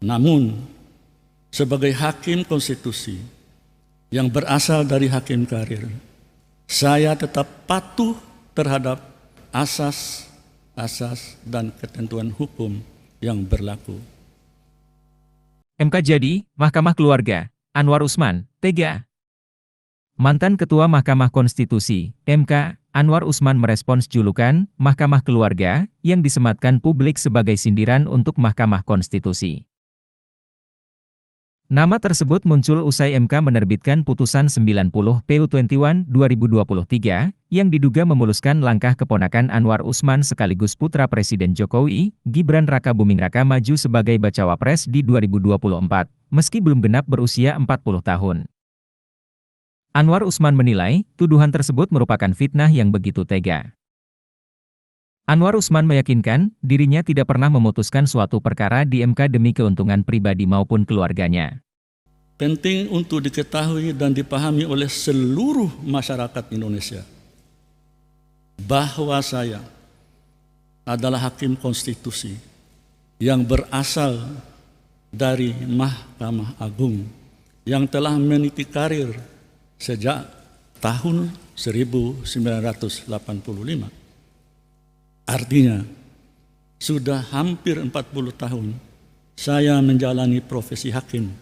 Namun, sebagai hakim konstitusi yang berasal dari hakim karir, saya tetap patuh terhadap asas dan ketentuan hukum yang berlaku. MK jadi, Mahkamah Keluarga, Anwar Usman, Tega. Mantan Ketua Mahkamah Konstitusi, MK, Anwar Usman merespons julukan Mahkamah Keluarga yang disematkan publik sebagai sindiran untuk Mahkamah Konstitusi. Nama tersebut muncul usai MK menerbitkan putusan 90 PU21 2023 yang diduga memuluskan langkah keponakan Anwar Usman sekaligus putra Presiden Jokowi, Gibran Rakabuming-Raka maju sebagai bacawa pres di 2024, meski belum genap berusia 40 tahun. Anwar Usman menilai, tuduhan tersebut merupakan fitnah yang begitu tega. Anwar Usman meyakinkan, dirinya tidak pernah memutuskan suatu perkara di MK demi keuntungan pribadi maupun keluarganya. Penting untuk diketahui dan dipahami oleh seluruh masyarakat Indonesia bahwa saya adalah hakim konstitusi yang berasal dari Mahkamah Agung yang telah meniti karir sejak tahun 1985. Artinya, sudah hampir 40 tahun saya menjalani profesi hakim,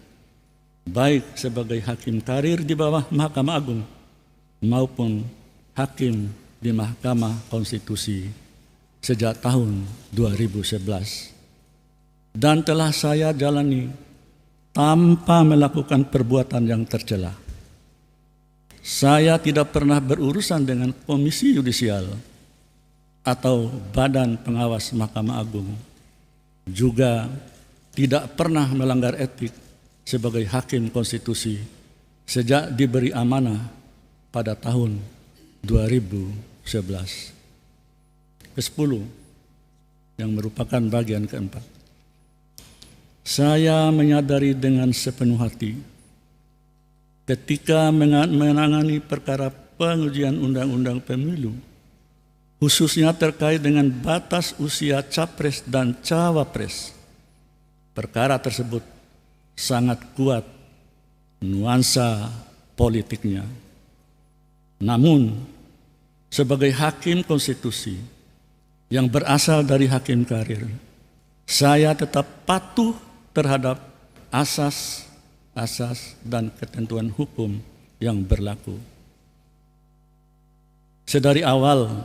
baik sebagai hakim karir di bawah Mahkamah Agung maupun hakim di Mahkamah Konstitusi sejak tahun 2011. Dan telah saya jalani tanpa melakukan perbuatan yang tercela. Saya tidak pernah berurusan dengan komisi yudisial atau badan pengawas Mahkamah Agung. Juga tidak pernah melanggar etik sebagai hakim konstitusi sejak diberi amanah pada tahun 2011. Ke-10 yang merupakan bagian keempat. Saya menyadari dengan sepenuh hati ketika menangani perkara pengujian undang-undang pemilu, khususnya terkait dengan batas usia capres dan cawapres, perkara tersebut sangat kuat nuansa politiknya. Namun, sebagai hakim konstitusi yang berasal dari hakim karir, saya tetap patuh terhadap asas dan ketentuan hukum yang berlaku. Sedari awal,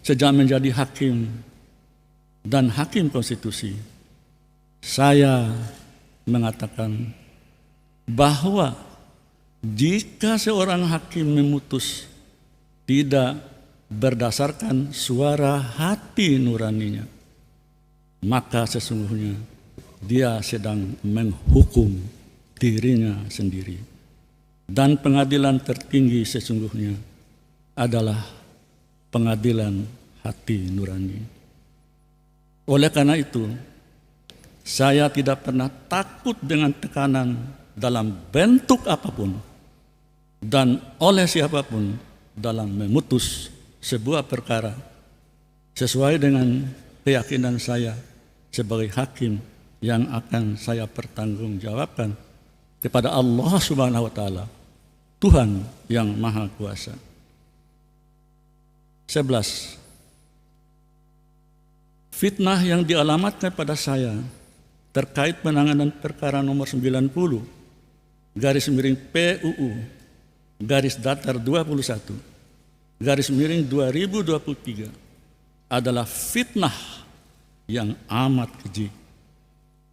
sejak menjadi hakim dan hakim konstitusi, saya mengatakan bahwa jika seorang hakim memutus tidak berdasarkan suara hati nuraninya, maka sesungguhnya dia sedang menghukum dirinya sendiri. Dan pengadilan tertinggi sesungguhnya adalah pengadilan hati nurani. Oleh karena itu, saya tidak pernah takut dengan tekanan dalam bentuk apapun dan oleh siapapun dalam memutus sebuah perkara sesuai dengan keyakinan saya sebagai hakim yang akan saya pertanggungjawabkan kepada Allah Subhanahu wa Ta'ala, Tuhan yang Maha Kuasa. 11. Fitnah yang dialamatkan pada saya terkait penanganan perkara nomor 90 garis miring PUU garis datar 21 garis miring 2023 adalah fitnah yang amat keji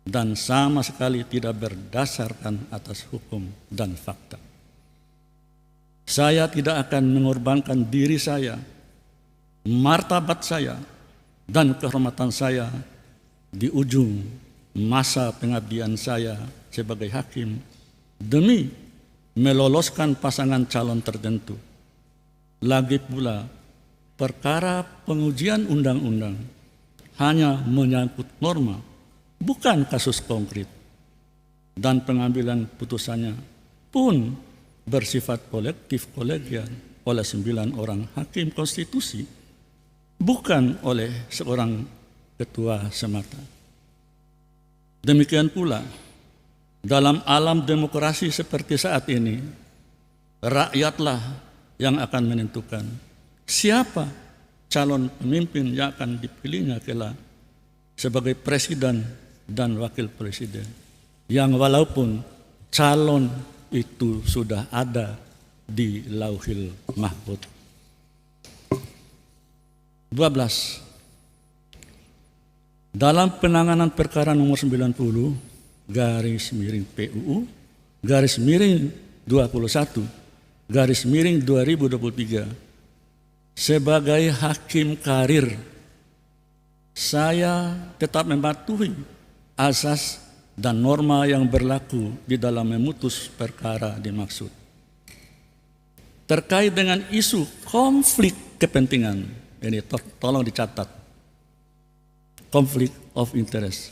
dan sama sekali tidak berdasarkan atas hukum dan fakta. Saya tidak akan mengorbankan diri saya, martabat saya, dan kehormatan saya di ujung masa pengabdian saya sebagai hakim demi meloloskan pasangan calon tertentu. Lagi pula, perkara pengujian undang-undang hanya menyangkut norma, bukan kasus konkret, dan pengambilan putusannya pun bersifat kolektif kolegial oleh 9 orang hakim konstitusi, bukan oleh seorang ketua semata. Demikian pula, dalam alam demokrasi seperti saat ini, rakyatlah yang akan menentukan siapa calon pemimpin yang akan dipilihnya kelak sebagai presiden dan wakil presiden, yang walaupun calon itu sudah ada di Lauhil Mahfuz. 12. Dalam penanganan perkara nomor 90 garis miring PUU garis miring 21 garis miring 2023 sebagai hakim karir, saya tetap mematuhi asas dan norma yang berlaku di dalam memutus perkara dimaksud. Terkait dengan isu konflik kepentingan, ini tolong dicatat, conflict of interest,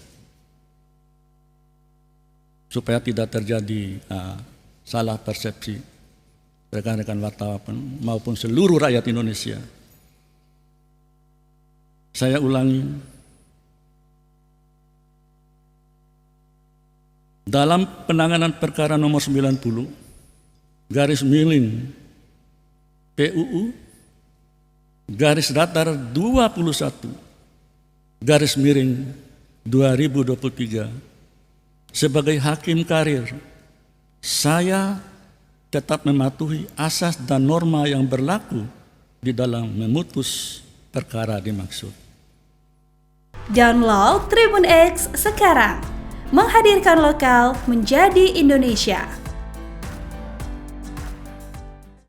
supaya tidak terjadi salah persepsi rekan-rekan wartawan maupun seluruh rakyat Indonesia. Saya ulangi, dalam penanganan perkara nomor 90 garis miring PUU garis datar 21 garis miring 2023 sebagai hakim karir, saya tetap mematuhi asas dan norma yang berlaku di dalam memutus perkara dimaksud. Download Tribun X sekarang, menghadirkan lokal menjadi Indonesia.